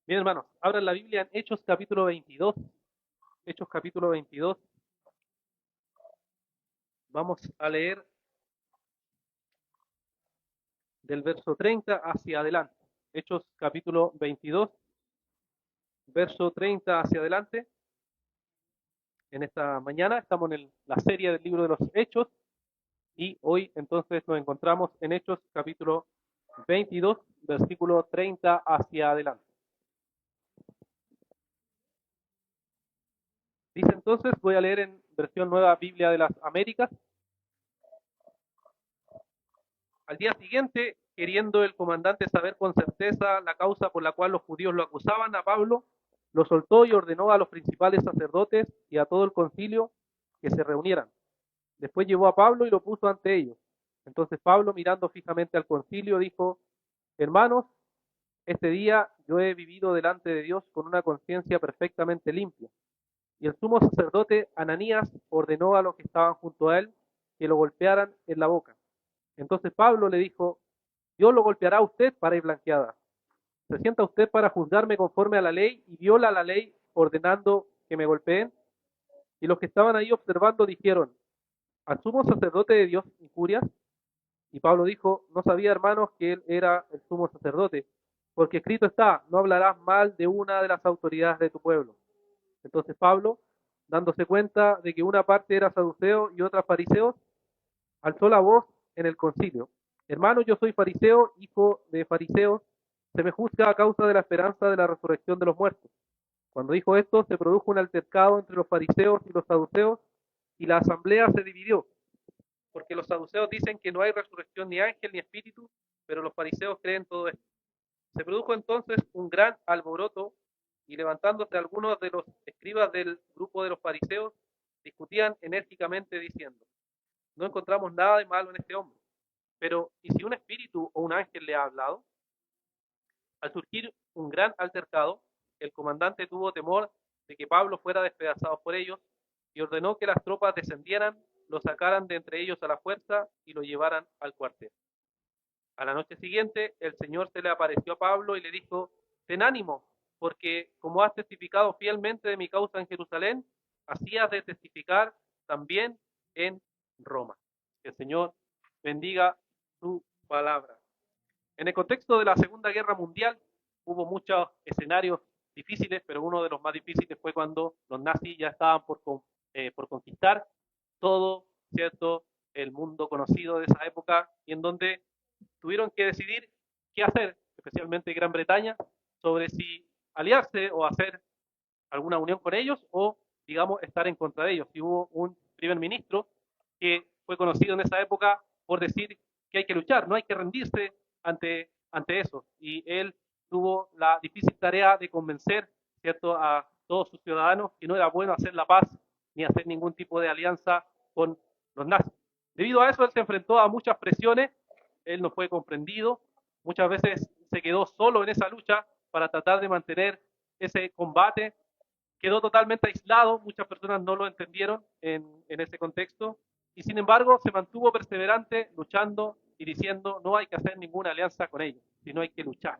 Bien, hermanos, abran la Biblia en Hechos capítulo 22. Hechos capítulo 22. Vamos a leer del verso 30 hacia adelante. Hechos capítulo 22, verso 30 hacia adelante. En esta mañana estamos en la serie del libro de los Hechos y hoy entonces nos encontramos en Hechos capítulo 22, versículo 30 hacia adelante. Dice entonces, voy a leer en versión Nueva Biblia de las Américas. Al día siguiente, queriendo el comandante saber con certeza la causa por la cual los judíos lo acusaban a Pablo, lo soltó y ordenó a los principales sacerdotes y a todo el concilio que se reunieran. Después llevó a Pablo y lo puso ante ellos. Entonces Pablo, mirando fijamente al concilio, dijo: Hermanos, este día yo he vivido delante de Dios con una conciencia perfectamente limpia. Y el sumo sacerdote Ananías ordenó a los que estaban junto a él que lo golpearan en la boca. Entonces Pablo le dijo: Dios lo golpeará a usted para ir blanqueada. ¿Se sienta usted para juzgarme conforme a la ley y viola la ley ordenando que me golpeen? Y los que estaban ahí observando dijeron: ¿al sumo sacerdote de Dios injurias? Y Pablo dijo: no sabía, hermanos, que él era el sumo sacerdote, porque escrito está: no hablarás mal de una de las autoridades de tu pueblo. Entonces Pablo, dándose cuenta de que una parte era saduceo y otra fariseo, alzó la voz en el concilio: Hermanos, yo soy fariseo, hijo de fariseos, se me juzga a causa de la esperanza de la resurrección de los muertos. Cuando dijo esto, se produjo un altercado entre los fariseos y los saduceos, y la asamblea se dividió, porque los saduceos dicen que no hay resurrección ni ángel ni espíritu, pero los fariseos creen todo esto. Se produjo entonces un gran alboroto, y levantándose algunos de los escribas del grupo de los fariseos, discutían enérgicamente diciendo: no encontramos nada de malo en este hombre. Pero, ¿y si un espíritu o un ángel le ha hablado? Al surgir un gran altercado, el comandante tuvo temor de que Pablo fuera despedazado por ellos y ordenó que las tropas descendieran, lo sacaran de entre ellos a la fuerza y lo llevaran al cuartel. A la noche siguiente, el Señor se le apareció a Pablo y le dijo: ten ánimo, porque como has testificado fielmente de mi causa en Jerusalén, así has de testificar también en Roma. Que el Señor bendiga su palabra. En el contexto de la Segunda Guerra Mundial hubo muchos escenarios difíciles, pero uno de los más difíciles fue cuando los nazis ya estaban por conquistar todo, ¿cierto?, el mundo conocido de esa época, y en donde tuvieron que decidir qué hacer, especialmente Gran Bretaña, sobre si aliarse o hacer alguna unión con ellos o, digamos, estar en contra de ellos. Y hubo un primer ministro que fue conocido en esa época por decir que hay que luchar, no hay que rendirse ante eso. Y él tuvo la difícil tarea de convencer, ¿cierto?, a todos sus ciudadanos que no era bueno hacer la paz ni hacer ningún tipo de alianza con los nazis. Debido a eso, él se enfrentó a muchas presiones, él no fue comprendido, muchas veces se quedó solo en esa lucha para tratar de mantener ese combate, quedó totalmente aislado, muchas personas no lo entendieron en ese contexto, y sin embargo se mantuvo perseverante, luchando y diciendo: no hay que hacer ninguna alianza con ellos, sino hay que luchar.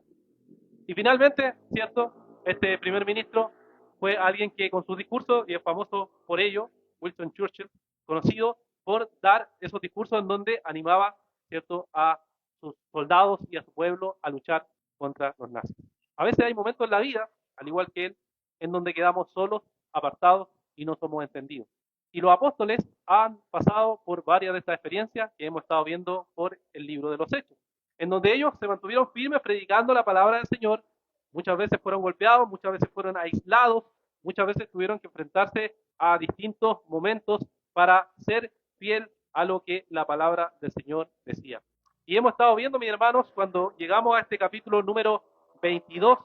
Y finalmente, ¿cierto?, este primer ministro fue alguien que con sus discursos, y es famoso por ello, Winston Churchill, conocido por dar esos discursos en donde animaba, ¿cierto?, a sus soldados y a su pueblo a luchar contra los nazis. A veces hay momentos en la vida, al igual que él, en donde quedamos solos, apartados y no somos entendidos. Y los apóstoles han pasado por varias de estas experiencias que hemos estado viendo por el libro de los Hechos, en donde ellos se mantuvieron firmes predicando la palabra del Señor. Muchas veces fueron golpeados, muchas veces fueron aislados, muchas veces tuvieron que enfrentarse a distintos momentos para ser fiel a lo que la palabra del Señor decía. Y hemos estado viendo, mis hermanos, cuando llegamos a este capítulo número 22,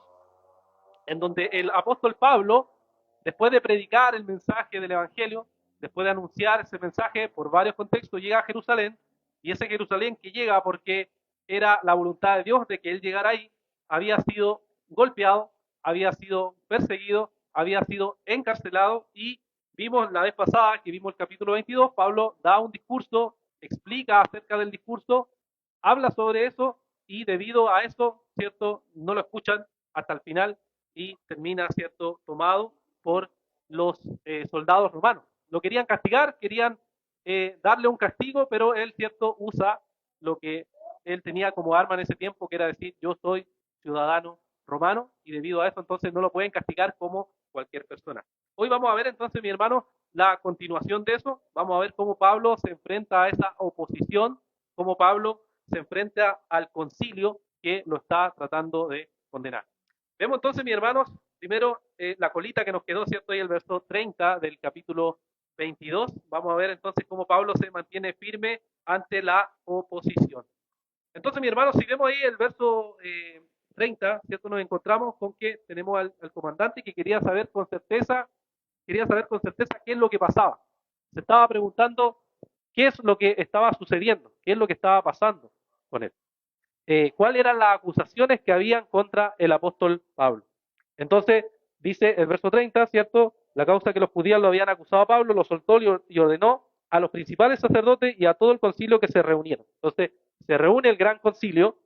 en donde el apóstol Pablo, después de predicar el mensaje del Evangelio, después de anunciar ese mensaje por varios contextos, llega a Jerusalén, y ese Jerusalén que llega porque era la voluntad de Dios de que él llegara ahí, había sido golpeado, había sido perseguido, había sido encarcelado, y vimos la vez pasada que vimos el capítulo 22, Pablo da un discurso, explica acerca del discurso, habla sobre eso, y debido a eso, ¿cierto?, no lo escuchan hasta el final, y termina, ¿cierto?, tomado por los soldados romanos. Lo querían castigar, querían darle un castigo, pero él, ¿cierto?, usa lo que él tenía como arma en ese tiempo, que era decir, yo soy ciudadano romano, y debido a eso entonces no lo pueden castigar como cualquier persona. Hoy vamos a ver entonces, mi hermano, la continuación de eso. Vamos a ver cómo Pablo se enfrenta a esa oposición, cómo Pablo se enfrenta al concilio que lo está tratando de condenar. Vemos entonces, mis hermanos, primero la colita que nos quedó, ¿cierto? Ahí el verso 30 del capítulo 22. Vamos a ver entonces cómo Pablo se mantiene firme ante la oposición. Entonces, mi hermano, si vemos ahí el verso 30, ¿cierto? Nos encontramos con que tenemos al comandante que quería saber con certeza qué es lo que pasaba. Se estaba preguntando qué es lo que estaba sucediendo, qué es lo que estaba pasando con él. ¿Cuáles eran las acusaciones que habían contra el apóstol Pablo? Entonces, dice el verso 30, ¿cierto? La causa que los judíos lo habían acusado a Pablo, lo soltó y ordenó a los principales sacerdotes y a todo el concilio que se reunieron. Entonces, se reúne el gran concilio,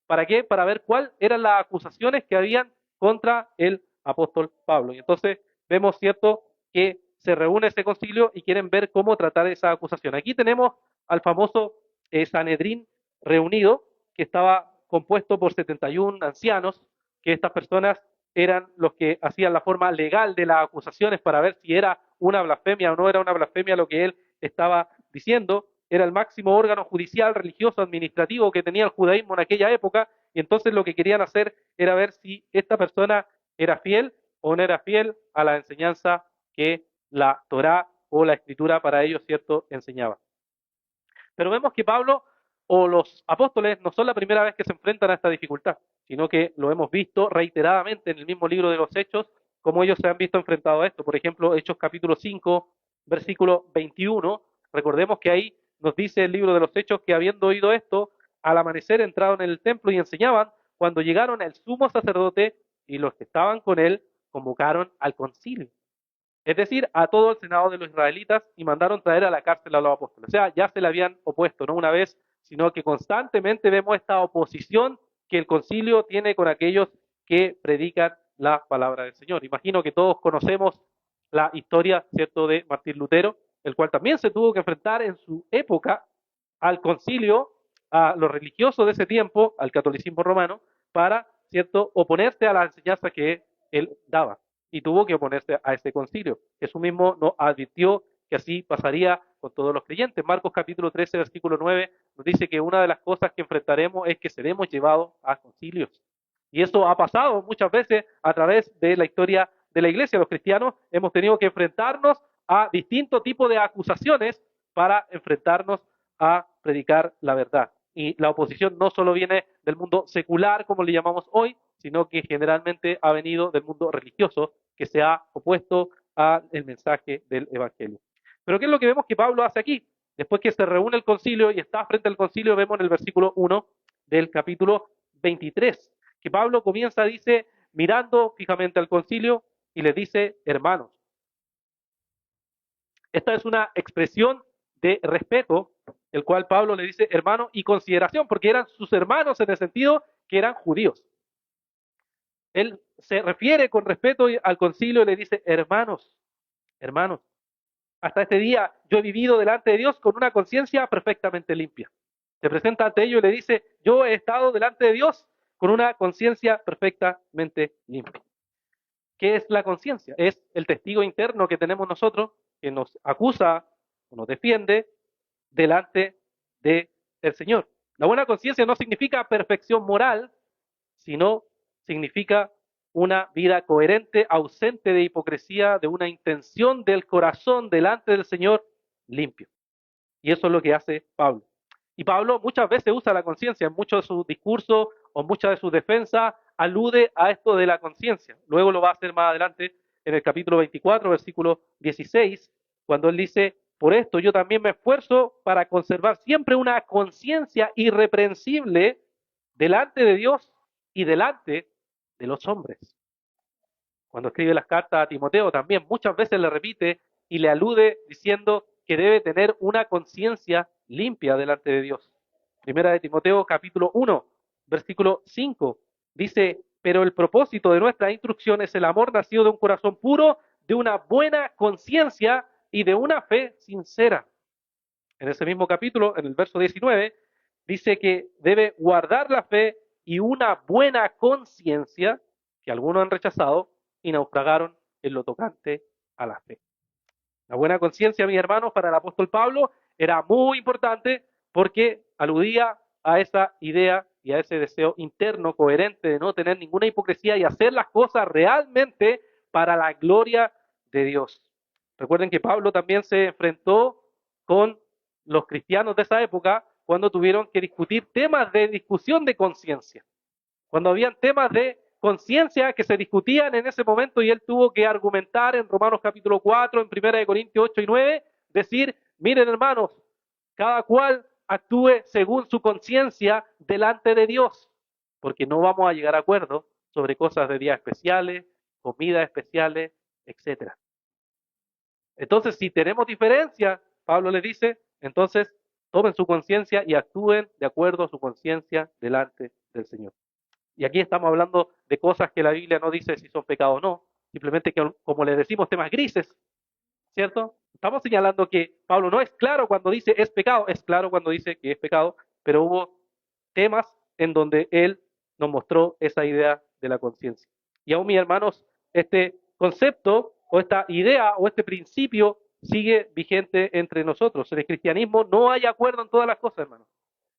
¿para qué? Para ver cuáles eran las acusaciones que habían contra el apóstol Pablo. Y entonces vemos, ¿cierto?, que se reúne ese concilio y quieren ver cómo tratar esa acusación. Aquí tenemos al famoso Sanedrín reunido, que estaba compuesto por 71 ancianos, que estas personas eran los que hacían la forma legal de las acusaciones para ver si era una blasfemia o no era una blasfemia lo que él estaba diciendo. Era el máximo órgano judicial, religioso, administrativo que tenía el judaísmo en aquella época, y entonces lo que querían hacer era ver si esta persona era fiel o no era fiel a la enseñanza que la Torá o la escritura para ellos, ¿cierto?, enseñaba. Pero vemos que Pablo o los apóstoles no son la primera vez que se enfrentan a esta dificultad, sino que lo hemos visto reiteradamente en el mismo libro de los Hechos, como ellos se han visto enfrentados a esto. Por ejemplo, Hechos capítulo 5, versículo 21, recordemos que ahí nos dice el libro de los Hechos que habiendo oído esto, al amanecer entraron en el templo y enseñaban. Cuando llegaron el sumo sacerdote y los que estaban con él, convocaron al concilio, es decir, a todo el senado de los israelitas, y mandaron traer a la cárcel a los apóstoles. O sea, ya se le habían opuesto, no una vez, sino que constantemente vemos esta oposición que el concilio tiene con aquellos que predican la palabra del Señor. Imagino que todos conocemos la historia, ¿cierto?, de Martín Lutero, el cual también se tuvo que enfrentar en su época al concilio, a los religiosos de ese tiempo, al catolicismo romano, para, ¿cierto?, oponerse a la enseñanza que él daba, y tuvo que oponerse a ese concilio. Jesús mismo nos advirtió que así pasaría con todos los creyentes. Marcos capítulo 13, versículo 9, nos dice que una de las cosas que enfrentaremos es que seremos llevados a concilios. Y eso ha pasado muchas veces a través de la historia de la iglesia. Los cristianos hemos tenido que enfrentarnos a distintos tipos de acusaciones para enfrentarnos a predicar la verdad. Y la oposición no solo viene del mundo secular, como le llamamos hoy, sino que generalmente ha venido del mundo religioso, que se ha opuesto al mensaje del Evangelio. Pero ¿qué es lo que vemos que Pablo hace aquí? Después que se reúne el concilio y está frente al concilio, vemos en el versículo 1 del capítulo 23, que Pablo comienza, dice, mirando fijamente al concilio y les dice, hermanos. Esta es una expresión de respeto, el cual Pablo le dice hermano y consideración, porque eran sus hermanos en el sentido que eran judíos. Él se refiere con respeto al concilio y le dice, hermanos, hermanos, hasta este día yo he vivido delante de Dios con una conciencia perfectamente limpia. Se presenta ante ellos y le dice, yo he estado delante de Dios con una conciencia perfectamente limpia. ¿Qué es la conciencia? Es el testigo interno que tenemos nosotros que nos acusa o nos defiende delante del Señor. La buena conciencia no significa perfección moral, sino significa una vida coherente, ausente de hipocresía, de una intención del corazón delante del Señor limpio. Y eso es lo que hace Pablo. Y Pablo muchas veces usa la conciencia, en muchos de sus discursos o muchas de sus defensas alude a esto de la conciencia. Luego lo va a hacer más adelante en el capítulo 24, versículo 16, cuando él dice, por esto yo también me esfuerzo para conservar siempre una conciencia irreprensible delante de Dios y delante de los hombres. Cuando escribe las cartas a Timoteo también muchas veces le repite y le alude diciendo que debe tener una conciencia limpia delante de Dios. Primera de Timoteo capítulo 1, versículo 5, dice, pero el propósito de nuestra instrucción es el amor nacido de un corazón puro, de una buena conciencia y de una fe sincera. En ese mismo capítulo, en el verso 19, dice que debe guardar la fe y una buena conciencia, que algunos han rechazado y naufragaron en lo tocante a la fe. La buena conciencia, mis hermanos, para el apóstol Pablo era muy importante porque aludía a esa idea y a ese deseo interno coherente de no tener ninguna hipocresía y hacer las cosas realmente para la gloria de Dios. Recuerden que Pablo también se enfrentó con los cristianos de esa época cuando tuvieron que discutir temas de discusión de conciencia. Cuando habían temas de conciencia que se discutían en ese momento y él tuvo que argumentar en Romanos capítulo 4, en 1 Corintios 8 y 9, decir, miren hermanos, cada cual actúe según su conciencia delante de Dios, porque no vamos a llegar a acuerdo sobre cosas de días especiales, comidas especiales, etc. Entonces, si tenemos diferencia, Pablo les dice, entonces tomen su conciencia y actúen de acuerdo a su conciencia delante del Señor. Y aquí estamos hablando de cosas que la Biblia no dice si son pecado o no, simplemente que, como les decimos, temas grises, ¿cierto? Estamos señalando que Pablo no es claro cuando dice es pecado, es claro cuando dice que es pecado, pero hubo temas en donde él nos mostró esa idea de la conciencia. Y aún, mis hermanos, este concepto o esta idea o este principio sigue vigente entre nosotros. En el cristianismo no hay acuerdo en todas las cosas, hermanos.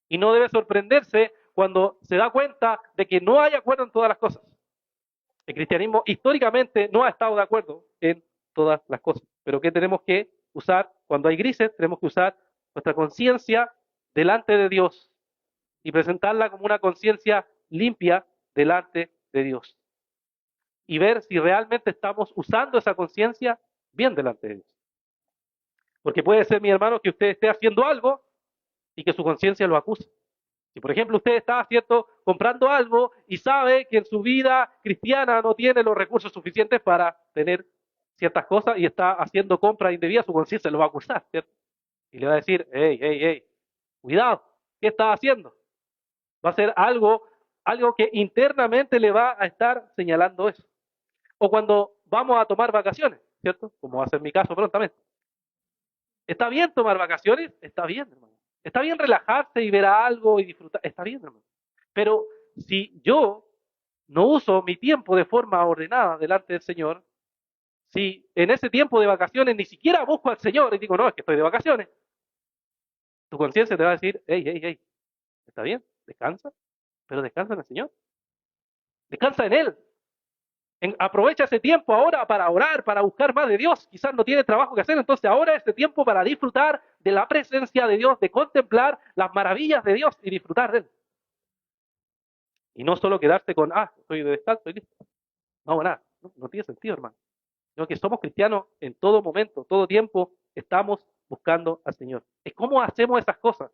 Y no debe sorprenderse cuando se da cuenta de que no hay acuerdo en todas las cosas. El cristianismo históricamente no ha estado de acuerdo en todas las cosas. Pero ¿qué tenemos que usar? Cuando hay grises, tenemos que usar nuestra conciencia delante de Dios y presentarla como una conciencia limpia delante de Dios. Y ver si realmente estamos usando esa conciencia bien delante de Dios. Porque puede ser, mi hermano, que usted esté haciendo algo y que su conciencia lo acuse. Si, por ejemplo, usted está, ¿cierto?, comprando algo y sabe que en su vida cristiana no tiene los recursos suficientes para tener ciertas cosas y está haciendo compras indebidas, su conciencia lo va a acusar, ¿cierto? Y le va a decir, hey, cuidado, ¿qué estás haciendo? Va a ser algo que internamente le va a estar señalando eso. O cuando vamos a tomar vacaciones, ¿cierto? Como va a ser mi caso prontamente. ¿Está bien tomar vacaciones? Está bien, hermano. Está bien relajarse y ver algo y disfrutar. Está bien, hermano. Pero si yo no uso mi tiempo de forma ordenada delante del Señor, si en ese tiempo de vacaciones ni siquiera busco al Señor y digo, no, es que estoy de vacaciones, tu conciencia te va a decir, hey, está bien, descansa, pero descansa en el Señor. Descansa en Él. Aprovecha ese tiempo ahora para orar, para buscar más de Dios. Quizás no tiene trabajo que hacer, entonces ahora es ese tiempo para disfrutar de la presencia de Dios, de contemplar las maravillas de Dios y disfrutar de Él. Y no solo quedarse con, estoy de descanso y listo. No, nada, no tiene sentido, hermano. Sino que somos cristianos en todo momento, todo tiempo, estamos buscando al Señor. Es cómo hacemos esas cosas.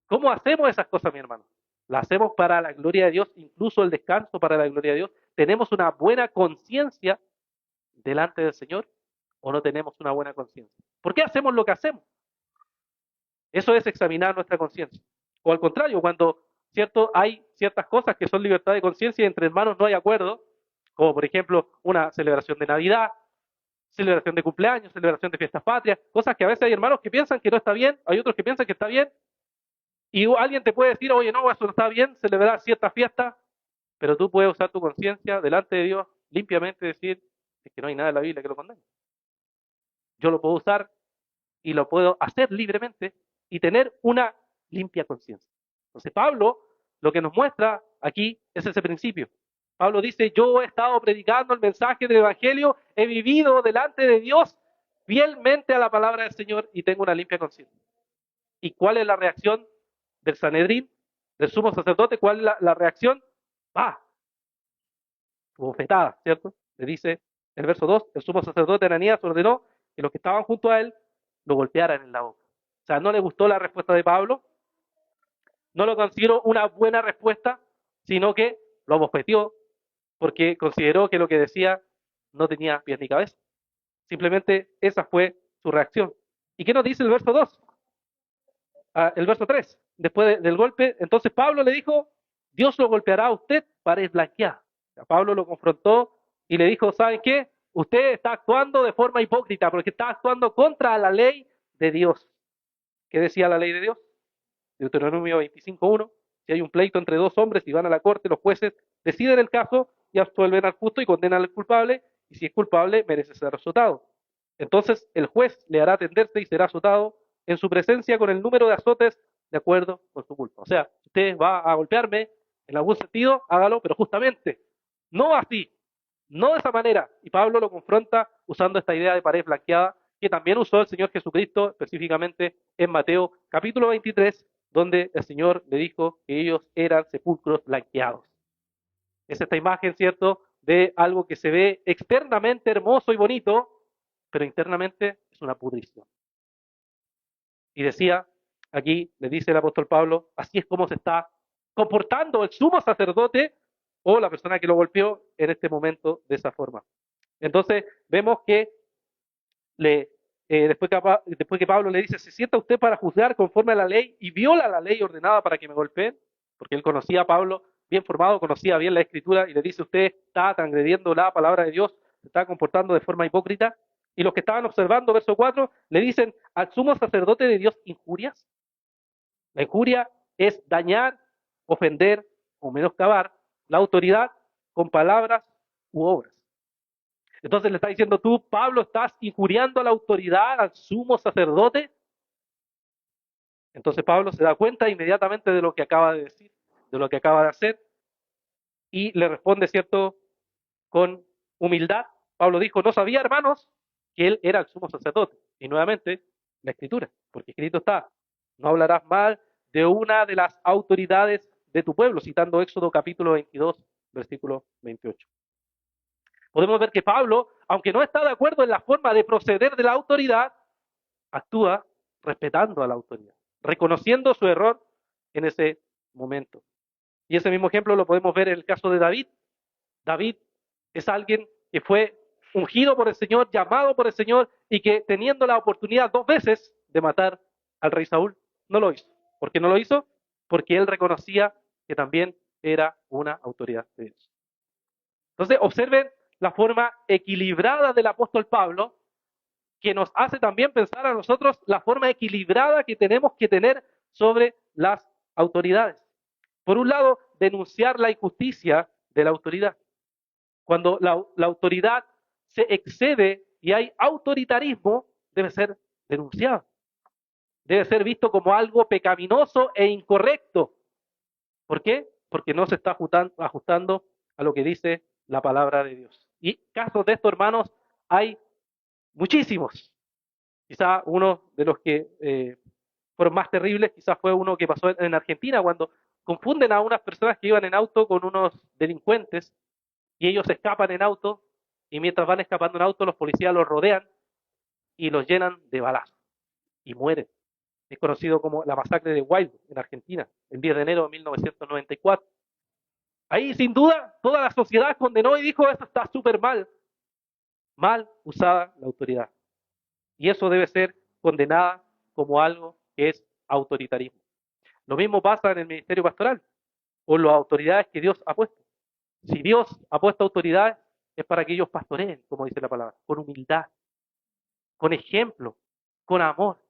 ¿Cómo hacemos esas cosas, mi hermano? ¿Las hacemos para la gloria de Dios, incluso el descanso para la gloria de Dios? ¿Tenemos una buena conciencia delante del Señor o no tenemos una buena conciencia? ¿Por qué hacemos lo que hacemos? Eso es examinar nuestra conciencia. O al contrario, cuando cierto hay ciertas cosas que son libertad de conciencia y entre hermanos no hay acuerdo, como por ejemplo una celebración de Navidad, celebración de cumpleaños, celebración de fiestas patrias, cosas que a veces hay hermanos que piensan que no está bien, hay otros que piensan que está bien, y alguien te puede decir, oye, no, eso no está bien, celebrar cierta fiesta, pero tú puedes usar tu conciencia delante de Dios limpiamente y decir, es que no hay nada en la Biblia que lo condene. Yo lo puedo usar y lo puedo hacer libremente y tener una limpia conciencia. Entonces Pablo lo que nos muestra aquí es ese principio. Pablo dice, yo he estado predicando el mensaje del Evangelio, he vivido delante de Dios fielmente a la palabra del Señor y tengo una limpia conciencia. ¿Y cuál es la reacción del Sanedrín, del sumo sacerdote? ¿Cuál es la reacción? Bofetada, ¿cierto? Le dice el verso 2, el sumo sacerdote Ananías ordenó que los que estaban junto a él lo golpearan en la boca. O sea, no le gustó la respuesta de Pablo, no lo consideró una buena respuesta, sino que lo bofeteó porque consideró que lo que decía no tenía pies ni cabeza. Simplemente esa fue su reacción. ¿Y qué nos dice el verso 2? El verso 3, después del golpe, entonces Pablo le dijo, Dios lo golpeará a usted para blanquear. Pablo lo confrontó y le dijo, ¿saben qué? Usted está actuando de forma hipócrita porque está actuando contra la ley de Dios. ¿Qué decía la ley de Dios? Deuteronomio 25:1. Si hay un pleito entre dos hombres y van a la corte, los jueces deciden el caso y absuelven al justo y condenan al culpable, y si es culpable merece ser azotado. Entonces el juez le hará atenderse y será azotado en su presencia con el número de azotes de acuerdo con su culpa. O sea, usted va a golpearme en algún sentido, hágalo, pero justamente, no así, no de esa manera. Y Pablo lo confronta usando esta idea de pared blanqueada que también usó el Señor Jesucristo, específicamente en Mateo capítulo 23, donde el Señor le dijo que ellos eran sepulcros blanqueados. Es esta imagen, ¿cierto?, de algo que se ve externamente hermoso y bonito, pero internamente es una pudrición. Y decía, aquí le dice el apóstol Pablo, así es como se está comportando el sumo sacerdote o la persona que lo golpeó en este momento de esa forma. Entonces vemos que después que Pablo le dice, ¿se sienta usted para juzgar conforme a la ley y viola la ley ordenada para que me golpeen? Porque él conocía a Pablo bien formado, conocía bien la escritura y le dice, usted está transgrediendo la palabra de Dios, se está comportando de forma hipócrita. Y los que estaban observando, verso 4, le dicen, ¿al sumo sacerdote de Dios injurias? La injuria es dañar, ofender o menoscabar la autoridad con palabras u obras. Entonces le está diciendo tú, Pablo, estás injuriando a la autoridad, al sumo sacerdote. Entonces Pablo se da cuenta inmediatamente de lo que acaba de decir, de lo que acaba de hacer, y le responde, ¿cierto?, con humildad. Pablo dijo, no sabía, hermanos, que él era el sumo sacerdote. Y nuevamente, la escritura, porque escrito está, no hablarás mal de una de las autoridades de tu pueblo, citando Éxodo capítulo 22, versículo 28. Podemos ver que Pablo, aunque no está de acuerdo en la forma de proceder de la autoridad, actúa respetando a la autoridad, reconociendo su error en ese momento. Y ese mismo ejemplo lo podemos ver en el caso de David. David es alguien que fue ungido por el Señor, llamado por el Señor, y que teniendo la oportunidad 2 veces de matar al rey Saúl, no lo hizo. ¿Por qué no lo hizo? Porque él reconocía que también era una autoridad de Dios. Entonces, observen la forma equilibrada del apóstol Pablo, que nos hace también pensar a nosotros la forma equilibrada que tenemos que tener sobre las autoridades. Por un lado, denunciar la injusticia de la autoridad. Cuando la autoridad se excede y hay autoritarismo, debe ser denunciado. Debe ser visto como algo pecaminoso e incorrecto. ¿Por qué? Porque no se está ajustando a lo que dice la palabra de Dios. Y casos de estos, hermanos, hay muchísimos. Quizá uno de los que fueron más terribles, quizás fue uno que pasó en Argentina, cuando confunden a unas personas que iban en auto con unos delincuentes y ellos escapan en auto y mientras van escapando en auto los policías los rodean y los llenan de balazos y mueren. Es conocido como la masacre de Guaidó en Argentina, el 10 de enero de 1994. Ahí sin duda toda la sociedad condenó y dijo, esto está súper mal usada la autoridad. Y eso debe ser condenada como algo que es autoritarismo. Lo mismo pasa en el ministerio pastoral o las autoridades que Dios ha puesto. Si Dios ha puesto autoridades, es para que ellos pastoreen, como dice la palabra, con humildad, con ejemplo, con amor.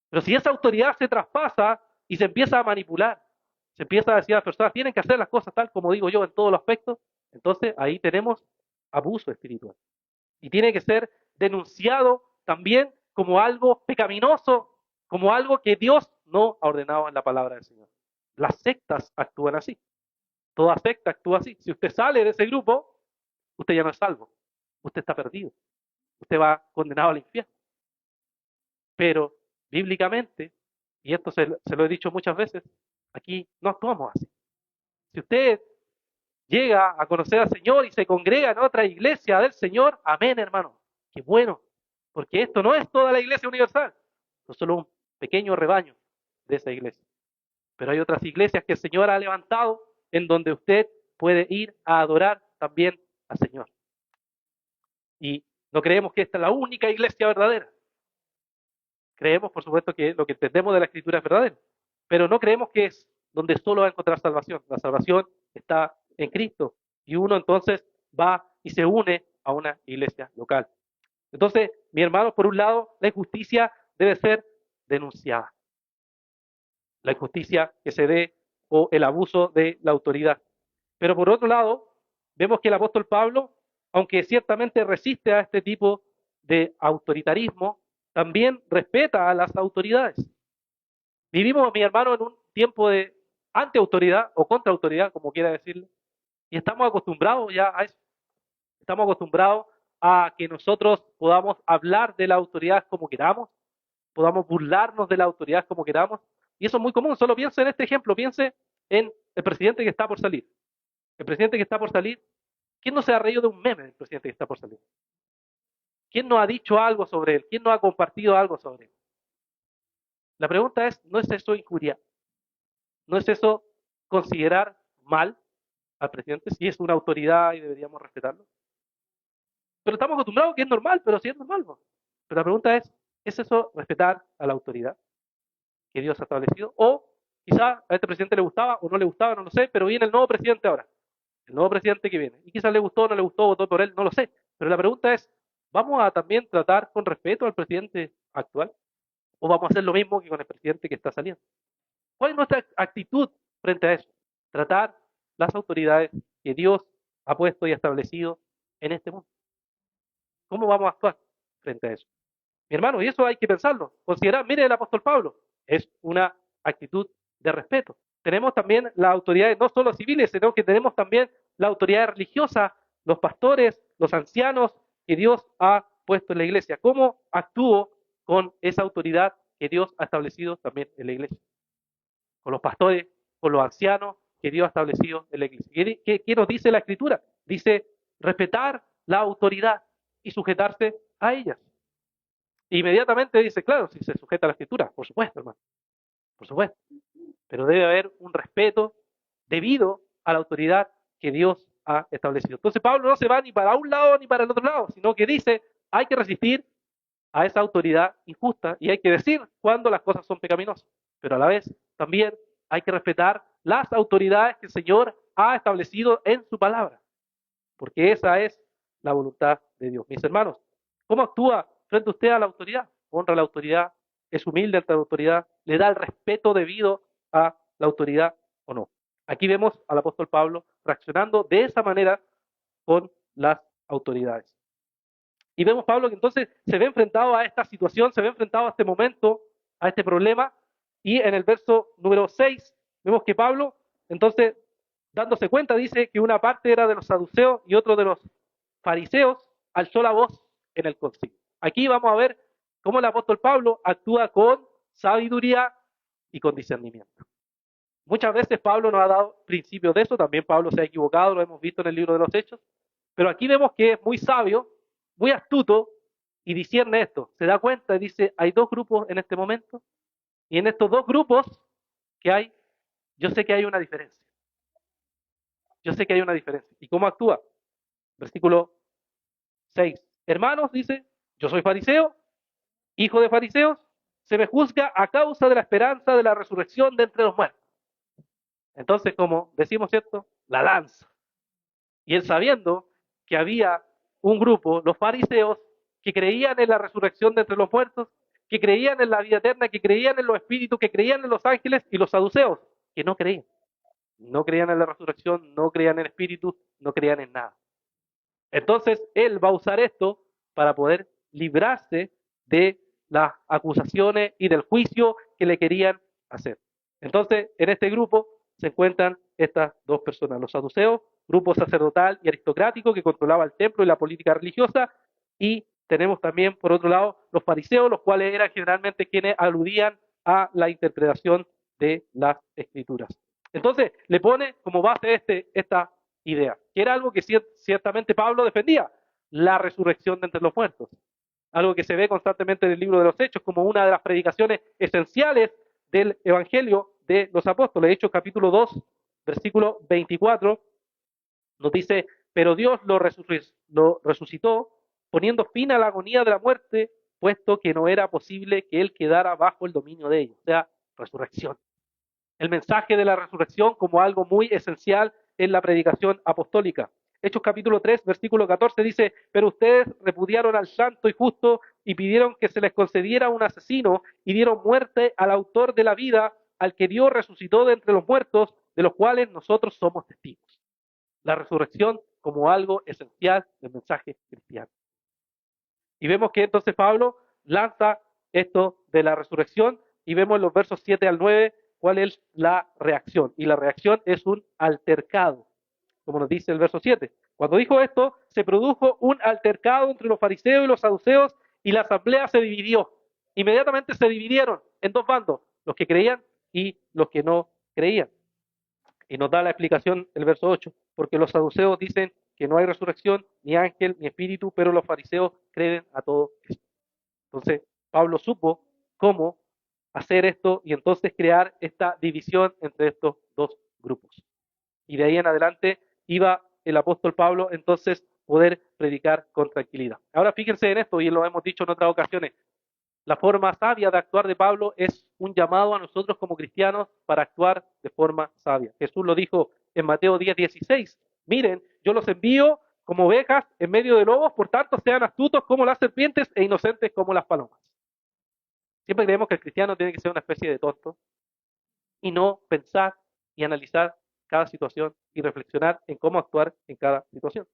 Pero si esa autoridad se traspasa y se empieza a manipular, se empieza a decir a las personas, tienen que hacer las cosas tal como digo yo en todos los aspectos, entonces ahí tenemos abuso espiritual. Y tiene que ser denunciado también como algo pecaminoso, como algo que Dios no ha ordenado en la palabra del Señor. Las sectas actúan así. Toda secta actúa así. Si usted sale de ese grupo, usted ya no es salvo. Usted está perdido. Usted va condenado al infierno. Pero bíblicamente, y esto se lo he dicho muchas veces, aquí no actuamos así. Si usted llega a conocer al Señor y se congrega en otra iglesia del Señor, amén, hermano. Qué bueno. Porque esto no es toda la iglesia universal. Es solo un pequeño rebaño de esa iglesia. Pero hay otras iglesias que el Señor ha levantado en donde usted puede ir a adorar también al Señor. Y no creemos que esta es la única iglesia verdadera. Creemos, por supuesto, que lo que entendemos de la Escritura es verdadero. Pero no creemos que es donde solo va a encontrar salvación. La salvación está en Cristo. Y uno entonces va y se une a una iglesia local. Entonces, mi hermano, por un lado, la injusticia debe ser denunciada. La injusticia que se dé o el abuso de la autoridad. Pero por otro lado, vemos que el apóstol Pablo, aunque ciertamente resiste a este tipo de autoritarismo, también respeta a las autoridades. Vivimos, mi hermano, en un tiempo de antiautoridad o contraautoridad, como quiera decirlo, y estamos acostumbrados ya a eso. Estamos acostumbrados a que nosotros podamos hablar de la autoridad como queramos, podamos burlarnos de la autoridad como queramos, y eso es muy común. Solo piense en este ejemplo, piense en el presidente que está por salir. El presidente que está por salir, ¿quién no se ha reído de un meme del presidente que está por salir? ¿Quién no ha dicho algo sobre él? ¿Quién no ha compartido algo sobre él? La pregunta es, ¿no es eso injuria? ¿No es eso considerar mal al presidente? Si es una autoridad y deberíamos respetarlo. Pero estamos acostumbrados que es normal, pero sí es normal, ¿no? Pero la pregunta ¿es eso respetar a la autoridad que Dios ha establecido? O quizá a este presidente le gustaba o no le gustaba, no lo sé, pero viene el nuevo presidente ahora. El nuevo presidente que viene. Y quizás le gustó o no le gustó, votó por él, no lo sé. Pero la pregunta es, ¿vamos a también tratar con respeto al presidente actual? ¿O vamos a hacer lo mismo que con el presidente que está saliendo? ¿Cuál es nuestra actitud frente a eso? Tratar las autoridades que Dios ha puesto y establecido en este mundo. ¿Cómo vamos a actuar frente a eso? Mi hermano, y eso hay que pensarlo. Considerar, mire el apóstol Pablo, es una actitud de respeto. Tenemos también las autoridades no solo civiles, sino que tenemos también la autoridad religiosa, los pastores, los ancianos que Dios ha puesto en la iglesia. ¿Cómo actúo con esa autoridad que Dios ha establecido también en la iglesia? Con los pastores, con los ancianos que Dios ha establecido en la iglesia. ¿Qué nos dice la Escritura? Dice respetar la autoridad y sujetarse a ellas. Inmediatamente dice, claro, si se sujeta a la Escritura, por supuesto, hermano, por supuesto. Pero debe haber un respeto debido a la autoridad que Dios ha establecido. Entonces Pablo no se va ni para un lado ni para el otro lado, sino que dice, hay que resistir a esa autoridad injusta y hay que decir cuando las cosas son pecaminosas. Pero a la vez también hay que respetar las autoridades que el Señor ha establecido en su palabra, porque esa es la voluntad de Dios. Mis hermanos, ¿cómo actúa frente a usted a la autoridad? ¿Honra a la autoridad? ¿Es humilde ante la autoridad? ¿Le da el respeto debido a la autoridad o no? Aquí vemos al apóstol Pablo reaccionando de esa manera con las autoridades. Y vemos Pablo que entonces se ve enfrentado a esta situación, se ve enfrentado a este momento, a este problema, y en el verso número 6 vemos que Pablo, entonces, dándose cuenta, dice que una parte era de los saduceos y otro de los fariseos, alzó la voz en el concilio. Aquí vamos a ver cómo el apóstol Pablo actúa con sabiduría y con discernimiento. Muchas veces Pablo nos ha dado principios de eso, también Pablo se ha equivocado, lo hemos visto en el libro de los Hechos, pero aquí vemos que es muy sabio, muy astuto y discierne esto. Se da cuenta y dice, hay dos grupos en este momento y en estos dos grupos que hay, yo sé que hay una diferencia. Yo sé que hay una diferencia. ¿Y cómo actúa? Versículo 6. Hermanos, dice, yo soy fariseo, hijo de fariseos, se me juzga a causa de la esperanza de la resurrección de entre los muertos. Entonces, como decimos, ¿cierto? La lanza. Y él sabiendo que había un grupo, los fariseos, que creían en la resurrección de entre los muertos, que creían en la vida eterna, que creían en los espíritus, que creían en los ángeles, y los saduceos, que no creían. No creían en la resurrección, no creían en espíritus, no creían en nada. Entonces, él va a usar esto para poder librarse de las acusaciones y del juicio que le querían hacer. Entonces, en este grupo se encuentran estas dos personas, los saduceos, grupo sacerdotal y aristocrático que controlaba el templo y la política religiosa, y tenemos también, por otro lado, los fariseos, los cuales eran generalmente quienes aludían a la interpretación de las escrituras. Entonces, le pone como base esta idea, que era algo que ciertamente Pablo defendía, la resurrección de entre los muertos. Algo que se ve constantemente en el libro de los Hechos como una de las predicaciones esenciales del Evangelio de los apóstoles. Hechos capítulo 2, versículo 24, nos dice, pero Dios lo resucitó, poniendo fin a la agonía de la muerte, puesto que no era posible que él quedara bajo el dominio de ellos. O sea, resurrección. el mensaje de la resurrección como algo muy esencial en la predicación apostólica. Hechos capítulo 3, versículo 14 dice, pero ustedes repudiaron al santo y justo y pidieron que se les concediera un asesino y dieron muerte al autor de la vida, al que Dios resucitó de entre los muertos, de los cuales nosotros somos testigos. La resurrección como algo esencial del mensaje cristiano. Y vemos que entonces Pablo lanza esto de la resurrección y vemos en los versos 7 al 9 cuál es la reacción. Y la reacción es un altercado, como nos dice el verso 7. Cuando dijo esto, se produjo un altercado entre los fariseos y los saduceos y la asamblea se dividió. Inmediatamente se dividieron en dos bandos, los que creían y los que no creían. Y nos da la explicación el verso 8, porque los saduceos dicen que no hay resurrección, ni ángel, ni espíritu, pero los fariseos creen a todo esto. Entonces, Pablo supo cómo hacer esto y entonces crear esta división entre estos dos grupos. Y de ahí en adelante iba el apóstol Pablo entonces poder predicar con tranquilidad. Ahora fíjense en esto, y lo hemos dicho en otras ocasiones, la forma sabia de actuar de Pablo es un llamado a nosotros como cristianos para actuar de forma sabia. Jesús lo dijo en Mateo 10:16. Miren, yo los envío como ovejas en medio de lobos, por tanto sean astutos como las serpientes e inocentes como las palomas. Siempre creemos que el cristiano tiene que ser una especie de tonto y no pensar y analizar cada situación y reflexionar en cómo actuar en cada situación.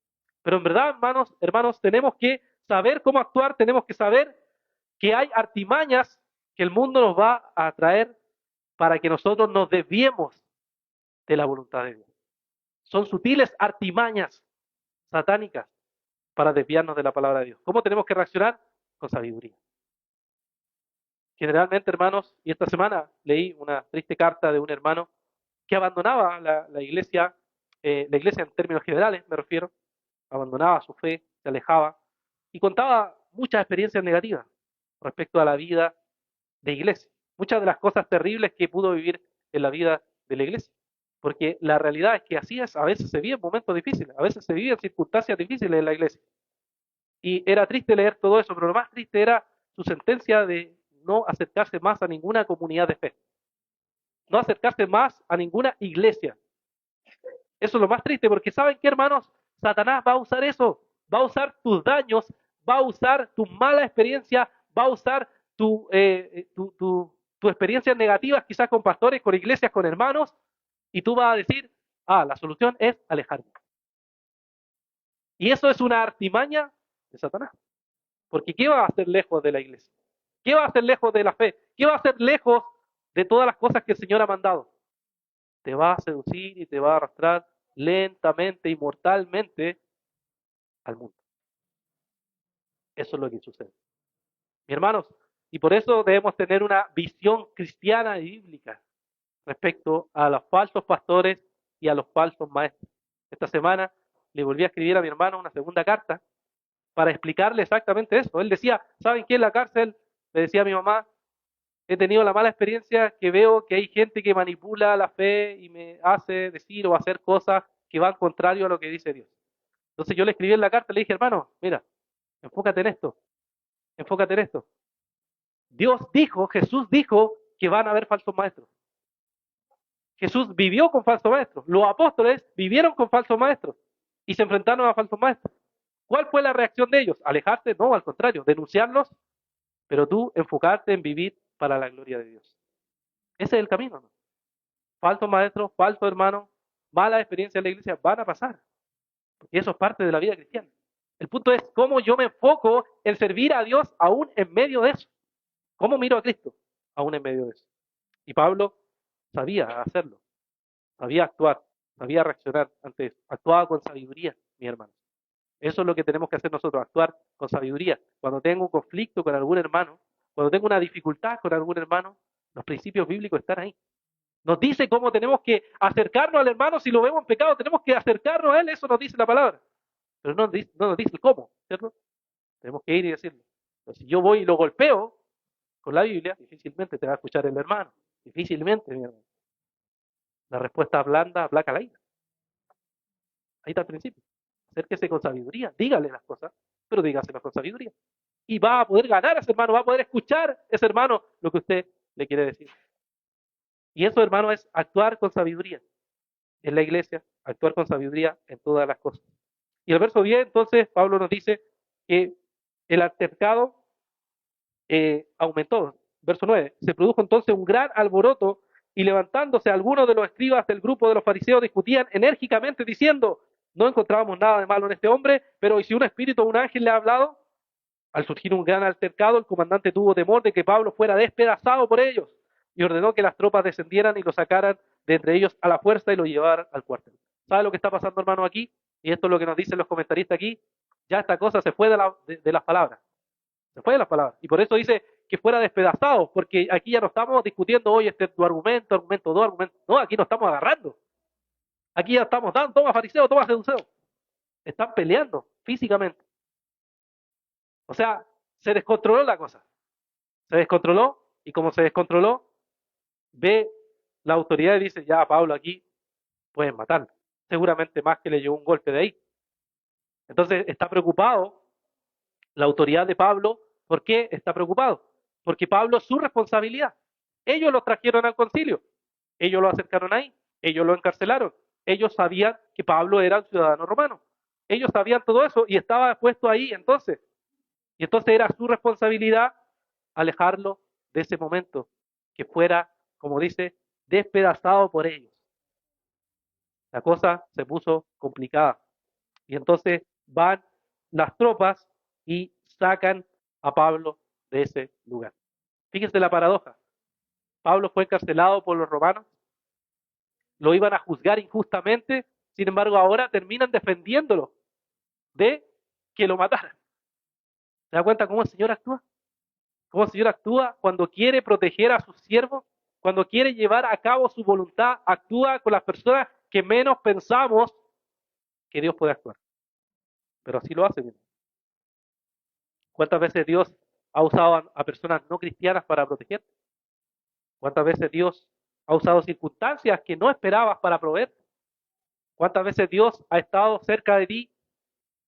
Pero en verdad, hermanos, tenemos que saber cómo actuar, tenemos que saber que hay artimañas que el mundo nos va a traer para que nosotros nos desviemos de la voluntad de Dios. Son sutiles artimañas satánicas para desviarnos de la palabra de Dios. ¿Cómo tenemos que reaccionar? Con sabiduría. Generalmente, hermanos, y esta semana leí una triste carta de un hermano que abandonaba la iglesia en términos generales, me refiero, abandonaba su fe, se alejaba y contaba muchas experiencias negativas respecto a la vida de iglesia. Muchas de las cosas terribles que pudo vivir en la vida de la iglesia. Porque la realidad es que así es, a veces se vive en momentos difíciles, a veces se vive en circunstancias difíciles en la iglesia. Y era triste leer todo eso, pero lo más triste era su sentencia de no acercarse más a ninguna comunidad de fe, no acercarse más a ninguna iglesia. Eso es lo más triste, porque ¿saben qué, hermanos? Satanás va a usar eso, va a usar tus daños, va a usar tu mala experiencia, va a usar tu experiencias negativas, quizás con pastores, con iglesias, con hermanos, y tú vas a decir, la solución es alejarme. Y eso es una artimaña de Satanás. Porque ¿qué va a hacer lejos de la iglesia? ¿Qué va a hacer lejos de la fe? ¿Qué va a hacer lejos de todas las cosas que el Señor ha mandado? Te va a seducir y te va a arrastrar lentamente y mortalmente al mundo. Eso es lo que sucede. Mis hermanos, y por eso debemos tener una visión cristiana y bíblica respecto a los falsos pastores y a los falsos maestros. Esta semana le volví a escribir a mi hermano una segunda carta para explicarle exactamente eso. Él decía, ¿saben qué? En la cárcel, le decía a mi mamá, he tenido la mala experiencia que veo que hay gente que manipula la fe y me hace decir o hacer cosas que van contrario a lo que dice Dios. Entonces yo le escribí en la carta, le dije, hermano, mira, enfócate en esto, enfócate en esto. Dios dijo, Jesús dijo que van a haber falsos maestros. Jesús vivió con falsos maestros. Los apóstoles vivieron con falsos maestros y se enfrentaron a falsos maestros. ¿Cuál fue la reacción de ellos? ¿Alejarse? No, al contrario, denunciarlos, pero tú enfocarte en vivir para la gloria de Dios. Ese es el camino, ¿no? Falsos maestros, falsos hermanos, malas experiencias en la iglesia van a pasar. Porque eso es parte de la vida cristiana. El punto es cómo yo me enfoco en servir a Dios aún en medio de eso. ¿Cómo miro a Cristo aún en medio de eso? Y Pablo sabía hacerlo, sabía actuar, sabía reaccionar ante eso. Actuaba con sabiduría, mi hermano. Eso es lo que tenemos que hacer nosotros, actuar con sabiduría. Cuando tengo un conflicto con algún hermano, cuando tengo una dificultad con algún hermano, los principios bíblicos están ahí. Nos dice cómo tenemos que acercarnos al hermano si lo vemos en pecado, tenemos que acercarnos a él, eso nos dice la palabra. Pero no nos dice el cómo, ¿cierto? Tenemos que ir y decirle. Pero si yo voy y lo golpeo con la Biblia, difícilmente te va a escuchar el hermano. Difícilmente, mi hermano. La respuesta blanda aplaca la ira. Ahí está el principio. Acérquese con sabiduría, dígale las cosas, pero dígaselas con sabiduría. Y va a poder ganar a ese hermano, va a poder escuchar a ese hermano lo que usted le quiere decir. Y eso, hermano, es actuar con sabiduría en la iglesia, actuar con sabiduría en todas las cosas. Y el verso 10, entonces, Pablo nos dice que el altercado aumentó. Verso 9, se produjo entonces un gran alboroto y levantándose algunos de los escribas del grupo de los fariseos discutían enérgicamente diciendo, no encontrábamos nada de malo en este hombre, pero ¿y si un espíritu o un ángel le ha hablado? Al surgir un gran altercado, el comandante tuvo temor de que Pablo fuera despedazado por ellos y ordenó que las tropas descendieran y lo sacaran de entre ellos a la fuerza y lo llevaran al cuartel. ¿Sabe lo que está pasando, hermano, aquí? Y esto es lo que nos dicen los comentaristas aquí. Ya esta cosa se fue de las palabras. Se fue de las palabras. Y por eso dice que fuera despedazado, porque aquí ya no estamos discutiendo, oye, este es tu argumento, argumento 2, argumento. No, aquí nos estamos agarrando. Aquí ya estamos dando, toma fariseo, toma seduceo. Están peleando físicamente. O sea, se descontroló la cosa. Se descontroló y como se descontroló, ve la autoridad y dice, ya Pablo aquí pueden matarlo. Seguramente más que le llevó un golpe de ahí. Entonces está preocupado la autoridad de Pablo. ¿Por qué está preocupado? Porque Pablo es su responsabilidad. Ellos lo trajeron al concilio. Ellos lo acercaron ahí. Ellos lo encarcelaron. Ellos sabían que Pablo era un ciudadano romano. Ellos sabían todo eso y estaba puesto ahí entonces. Y entonces era su responsabilidad alejarlo de ese momento, que fuera, como dice, despedazado por ellos. La cosa se puso complicada. Y entonces van las tropas y sacan a Pablo de ese lugar. Fíjense la paradoja. Pablo fue encarcelado por los romanos, lo iban a juzgar injustamente, sin embargo ahora terminan defendiéndolo de que lo mataran. ¿Se da cuenta cómo el Señor actúa? Cómo el Señor actúa cuando quiere proteger a sus siervos, cuando quiere llevar a cabo su voluntad, actúa con las personas que menos pensamos que Dios puede actuar. Pero así lo hace. ¿Cuántas veces Dios ha usado a personas no cristianas para proteger? ¿Cuántas veces Dios ha usado circunstancias que no esperabas para proveer? ¿Cuántas veces Dios ha estado cerca de ti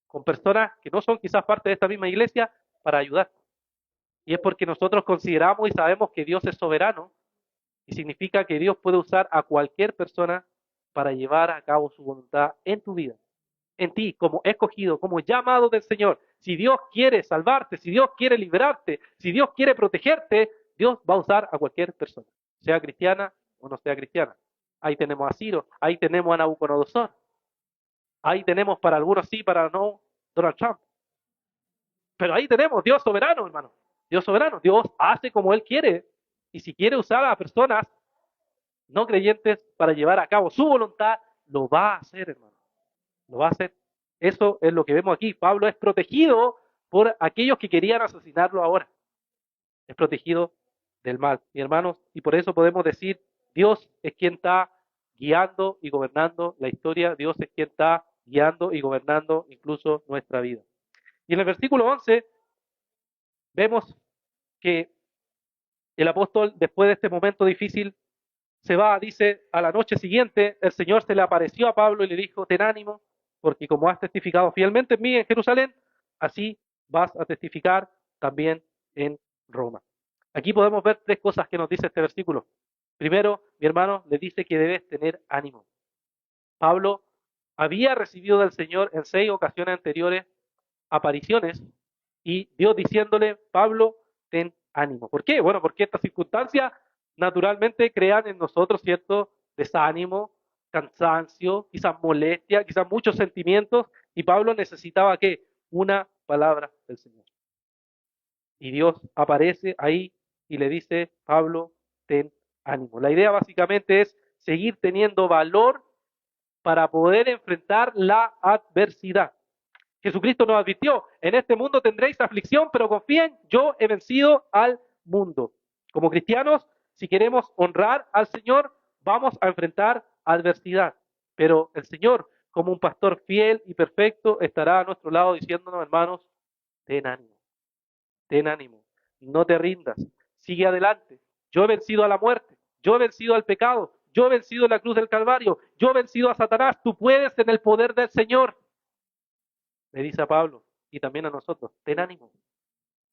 con personas que no son quizás parte de esta misma iglesia para ayudar? Y es porque nosotros consideramos y sabemos que Dios es soberano y significa que Dios puede usar a cualquier persona para llevar a cabo su voluntad en tu vida, en ti, como escogido, como llamado del Señor. Si Dios quiere salvarte, si Dios quiere liberarte, si Dios quiere protegerte, Dios va a usar a cualquier persona, sea cristiana o no sea cristiana. Ahí tenemos a Ciro, ahí tenemos a Nabucodonosor, ahí tenemos para algunos sí, para no, Donald Trump. Pero ahí tenemos Dios soberano, hermano. Dios soberano. Dios hace como Él quiere. Y si quiere usar a personas no creyentes para llevar a cabo su voluntad, lo va a hacer, hermano. Lo va a hacer. Eso es lo que vemos aquí. Pablo es protegido por aquellos que querían asesinarlo ahora. Es protegido del mal, mi hermanos, y por eso podemos decir, Dios es quien está guiando y gobernando la historia, Dios es quien está guiando y gobernando incluso nuestra vida. Y en el versículo 11 vemos que el apóstol, después de este momento difícil, se va, dice, a la noche siguiente, el Señor se le apareció a Pablo y le dijo, ten ánimo, porque como has testificado fielmente en mí en Jerusalén, así vas a testificar también en Roma. Aquí podemos ver tres cosas que nos dice este versículo. Primero, mi hermano, le dice que debes tener ánimo. Pablo había recibido del Señor en 6 ocasiones anteriores apariciones y Dios diciéndole, Pablo, ten ánimo. ¿Por qué? Bueno, porque estas circunstancias naturalmente crean en nosotros cierto desánimo, cansancio, quizás molestia, quizás muchos sentimientos, y Pablo necesitaba ¿qué? Una palabra del Señor. Y Dios aparece ahí y le dice, Pablo, ten ánimo. La idea básicamente es seguir teniendo valor para poder enfrentar la adversidad. Jesucristo nos advirtió, en este mundo tendréis aflicción, pero confíen, yo he vencido al mundo. Como cristianos, si queremos honrar al Señor, vamos a enfrentar adversidad. Pero el Señor, como un pastor fiel y perfecto, estará a nuestro lado diciéndonos, hermanos, ten ánimo, no te rindas, sigue adelante. Yo he vencido a la muerte, yo he vencido al pecado, yo he vencido en la cruz del Calvario, yo he vencido a Satanás, tú puedes en el poder del Señor. Le dice a Pablo y también a nosotros, ten ánimo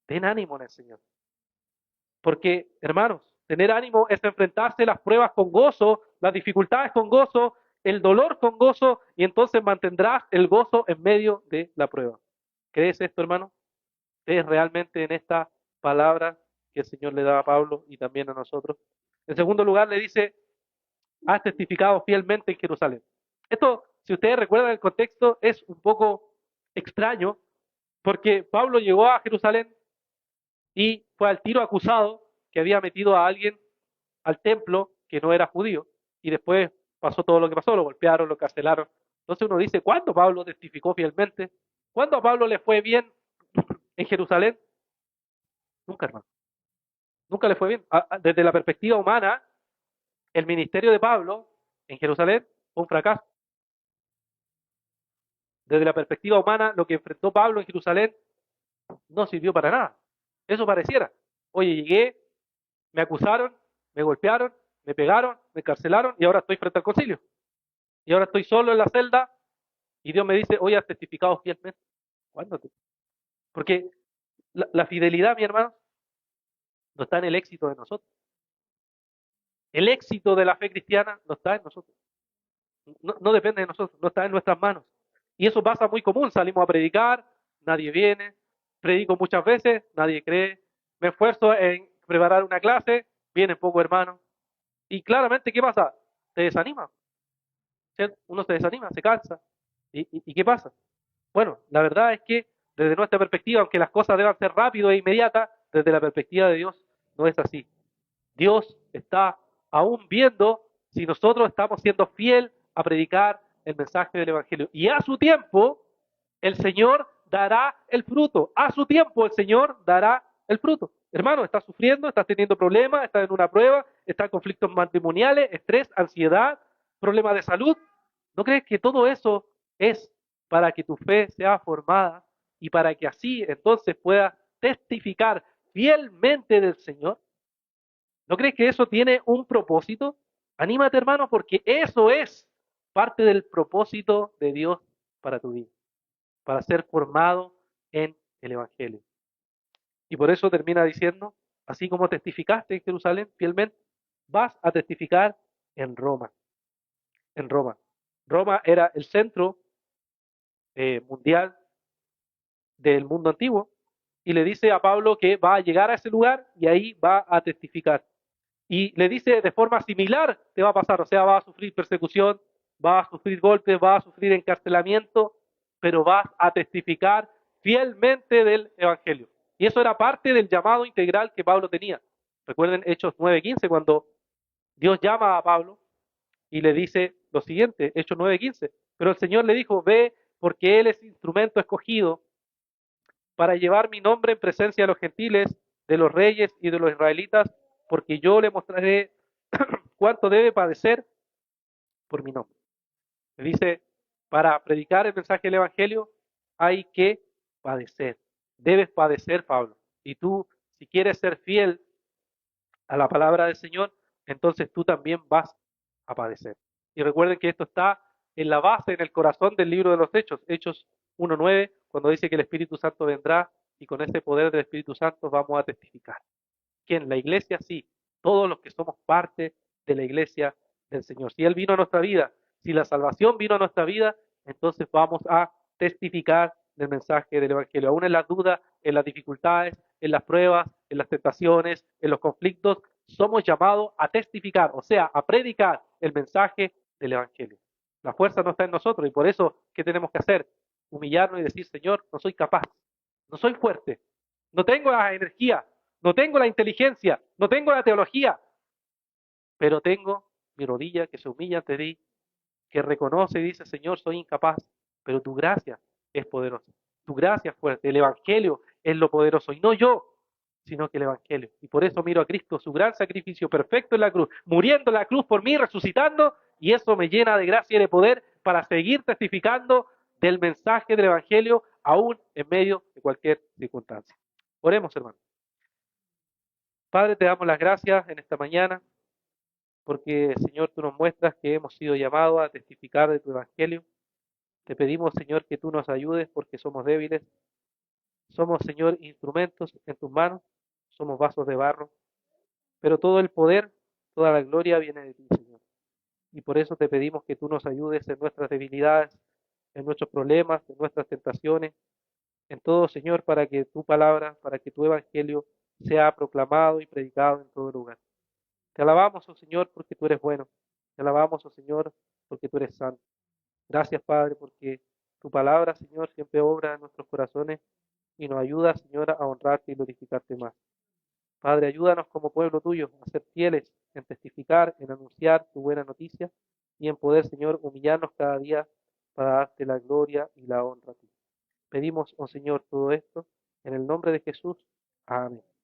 en el Señor. Porque, hermanos, Tener ánimo es enfrentarse las pruebas con gozo, las dificultades con gozo, el dolor con gozo, y entonces mantendrás el gozo en medio de la prueba. ¿Crees esto, hermano? ¿Crees realmente en esta palabra que el Señor le da a Pablo y también a nosotros? En segundo lugar, le dice, has testificado fielmente en Jerusalén. Esto, si ustedes recuerdan el contexto, es un poco extraño, porque Pablo llegó a Jerusalén y fue al tiro acusado que había metido a alguien al templo que no era judío, y después pasó todo lo que pasó, lo golpearon, lo carcelaron. Entonces uno dice, ¿cuándo Pablo testificó fielmente? ¿Cuándo a Pablo le fue bien en Jerusalén? Nunca, hermano. Nunca le fue bien. Desde la perspectiva humana, el ministerio de Pablo en Jerusalén fue un fracaso. Desde la perspectiva humana, lo que enfrentó Pablo en Jerusalén no sirvió para nada. Eso pareciera. Oye, llegué, me acusaron, me golpearon, me pegaron, me encarcelaron y ahora estoy frente al concilio. Y ahora estoy solo en la celda y Dios me dice, oye, has testificado fielmente. ¿Cuándo? Porque la fidelidad, mi hermano, no está en el éxito de nosotros. El éxito de la fe cristiana no está en nosotros. No depende de nosotros, no está en nuestras manos. Y eso pasa muy común. Salimos a predicar, nadie viene. Predico muchas veces, nadie cree. Me esfuerzo en preparar una clase, vienen pocos hermanos. Y claramente, ¿qué pasa? Se desanima. ¿Cierto? Uno se desanima, se cansa. ¿Y qué pasa? Bueno, la verdad es que desde nuestra perspectiva, aunque las cosas deban ser rápido e inmediatas, desde la perspectiva de Dios no es así. Dios está aún viendo si nosotros estamos siendo fiel a predicar el mensaje del Evangelio. Y a su tiempo, el Señor dará el fruto. A su tiempo, el Señor dará el fruto. Hermano, estás sufriendo, estás teniendo problemas, estás en una prueba, estás en conflictos matrimoniales, estrés, ansiedad, problemas de salud. ¿No crees que todo eso es para que tu fe sea formada y para que así entonces puedas testificar fielmente del Señor? ¿No crees que eso tiene un propósito? Anímate, hermano, porque eso es parte del propósito de Dios para tu vida, para ser formado en el Evangelio. Y por eso termina diciendo, así como testificaste en Jerusalén fielmente, vas a testificar en Roma. En Roma. Roma era el centro mundial del mundo antiguo y le dice a Pablo que va a llegar a ese lugar y ahí va a testificar. Y le dice de forma similar te va a pasar, o sea, va a sufrir persecución, va a sufrir golpes, va a sufrir encarcelamiento, pero vas a testificar fielmente del Evangelio. Y eso era parte del llamado integral que Pablo tenía. Recuerden Hechos 9:15, cuando Dios llama a Pablo y le dice lo siguiente, Hechos 9:15, pero el Señor le dijo, ve porque Él es instrumento escogido para llevar mi nombre en presencia de los gentiles, de los reyes y de los israelitas, porque yo le mostraré cuánto debe padecer por mi nombre. Me dice, para predicar el mensaje del Evangelio hay que padecer. Debes padecer, Pablo. Y tú, si quieres ser fiel a la palabra del Señor, entonces tú también vas a padecer. Y recuerden que esto está en la base, en el corazón del libro de los Hechos, Hechos 1:9, cuando dice que el Espíritu Santo vendrá y con ese poder del Espíritu Santo vamos a testificar. ¿Quién? La iglesia, sí. Todos los que somos parte de la iglesia del Señor. Si Él vino a nuestra vida, si la salvación vino a nuestra vida, entonces vamos a testificar del mensaje del Evangelio. Aún en las dudas, en las dificultades, en las pruebas, en las tentaciones, en los conflictos, somos llamados a testificar, o sea, a predicar el mensaje del Evangelio. La fuerza no está en nosotros y por eso, ¿qué tenemos que hacer? Humillarnos y decir, Señor, no soy capaz, no soy fuerte, no tengo la energía, no tengo la inteligencia, no tengo la teología, pero tengo mi rodilla que se humilla ante ti, que reconoce y dice, Señor, soy incapaz, pero tu gracia es poderosa. Tu gracia es fuerte. El Evangelio es lo poderoso. Y no yo, sino que el Evangelio. Y por eso miro a Cristo, su gran sacrificio perfecto en la cruz, muriendo en la cruz por mí, resucitando, y eso me llena de gracia y de poder para seguir testificando del mensaje del Evangelio, aún en medio de cualquier circunstancia. Oremos, hermano. Padre, te damos las gracias en esta mañana, porque, Señor, tú nos muestras que hemos sido llamados a testificar de tu Evangelio. Te pedimos, Señor, que tú nos ayudes porque somos débiles. Somos, Señor, instrumentos en tus manos. Somos vasos de barro. pero todo el poder, toda la gloria viene de ti, Señor. Y por eso te pedimos que tú nos ayudes en nuestras debilidades, en nuestros problemas, en nuestras tentaciones, en todo, Señor, para que tu palabra, para que tu evangelio sea proclamado y predicado en todo lugar. Te alabamos, oh Señor, porque tú eres bueno. Te alabamos, oh Señor, porque tú eres santo. Gracias, Padre, porque tu palabra, Señor, siempre obra en nuestros corazones y nos ayuda, Señor, a honrarte y glorificarte más. Padre, ayúdanos como pueblo tuyo a ser fieles en testificar, en anunciar tu buena noticia y en poder, Señor, humillarnos cada día para darte la gloria y la honra a ti. Pedimos, oh Señor, todo esto en el nombre de Jesús. Amén.